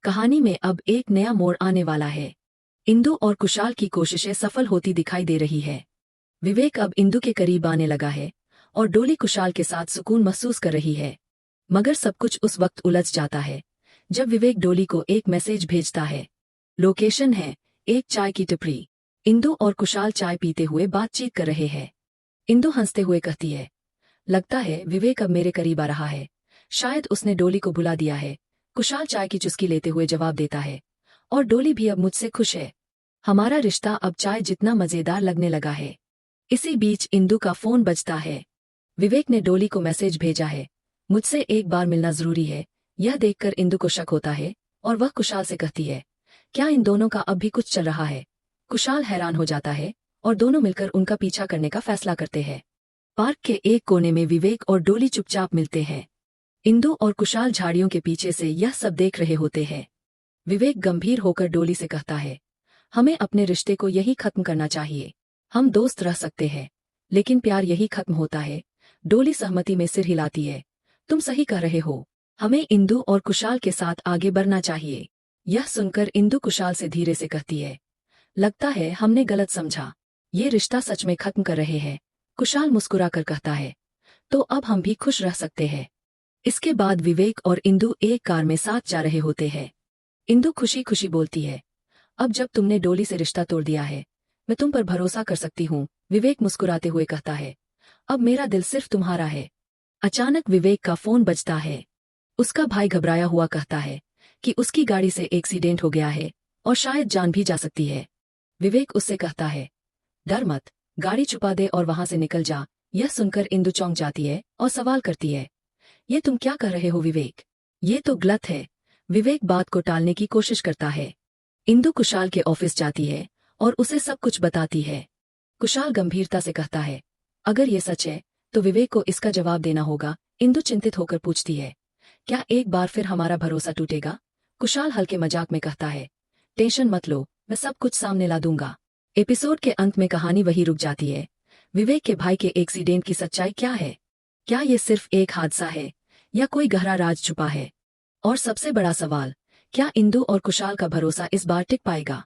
कहानी में अब एक नया मोड़ आने वाला है। इंदु और कुशाल की कोशिशें सफल होती दिखाई दे रही है। विवेक अब इंदु के करीब आने लगा है और डोली कुशाल के साथ सुकून महसूस कर रही है। मगर सब कुछ उस वक्त उलझ जाता है जब विवेक डोली को एक मैसेज भेजता है। लोकेशन है एक चाय की टपरी। इंदु और कुशाल चाय पीते हुए बातचीत कर रहे हैं। इंदु हंसते हुए कहती है, लगता है विवेक अब मेरे करीब आ रहा है। शायद उसने डोली को भुला दिया है। कुशाल चाय की चुस्की लेते हुए जवाब देता है, और डोली भी अब मुझसे खुश है। हमारा रिश्ता अब चाय जितना मजेदार लगने लगा है। इसी बीच इंदु का फोन बजता है। विवेक ने डोली को मैसेज भेजा है, मुझसे एक बार मिलना जरूरी है। यह देखकर इंदु को शक होता है और वह कुशाल से कहती है, क्या इन दोनों का अब भी कुछ चल रहा है? कुशाल हैरान हो जाता है और दोनों मिलकर उनका पीछा करने का फैसला करते हैं। पार्क के एक कोने में विवेक और डोली चुपचाप मिलते हैं। इंदु और कुशाल झाड़ियों के पीछे से यह सब देख रहे होते हैं। विवेक गंभीर होकर डोली से कहता है, हमें अपने रिश्ते को यही खत्म करना चाहिए। हम दोस्त रह सकते हैं, लेकिन प्यार यही खत्म होता है। डोली सहमति में सिर हिलाती है, तुम सही कह रहे हो। हमें इंदु और कुशाल के साथ आगे बढ़ना चाहिए। यह सुनकर इंदु कुशाल से धीरे से कहती है, लगता है हमने गलत समझा। ये रिश्ता सच में खत्म कर रहे हैं। कुशाल मुस्कुराकर कहता है, तो अब हम भी खुश रह सकते हैं। इसके बाद विवेक और इंदु एक कार में साथ जा रहे होते हैं। इंदु खुशी खुशी बोलती है, अब जब तुमने डोली से रिश्ता तोड़ दिया है, मैं तुम पर भरोसा कर सकती हूँ। विवेक मुस्कुराते हुए कहता है, अब मेरा दिल सिर्फ तुम्हारा है। अचानक विवेक का फोन बजता है। उसका भाई घबराया हुआ कहता है कि उसकी गाड़ी से एक्सीडेंट हो गया है और शायद जान भी जा सकती है। विवेक उससे कहता है, डर मत, गाड़ी छुपा दे और वहां से निकल जा। यह सुनकर इंदु चौंक जाती है और सवाल करती है, ये तुम क्या कर रहे हो विवेक? ये तो गलत है। विवेक बात को टालने की कोशिश करता है। इंदु कुशाल के ऑफिस जाती है और उसे सब कुछ बताती है। कुशाल गंभीरता से कहता है, अगर ये सच है तो विवेक को इसका जवाब देना होगा। इंदु चिंतित होकर पूछती है, क्या एक बार फिर हमारा भरोसा टूटेगा? कुशाल हल्के मजाक में कहता है, टेंशन मत लो, मैं सब कुछ सामने ला दूंगा। एपिसोड के अंत में कहानी वही रुक जाती है। विवेक के भाई के एक्सीडेंट की सच्चाई क्या है? क्या ये सिर्फ एक हादसा है या कोई गहरा राज छुपा है? और सबसे बड़ा सवाल, क्या इंदु और कुशाल का भरोसा इस बार टिक पाएगा?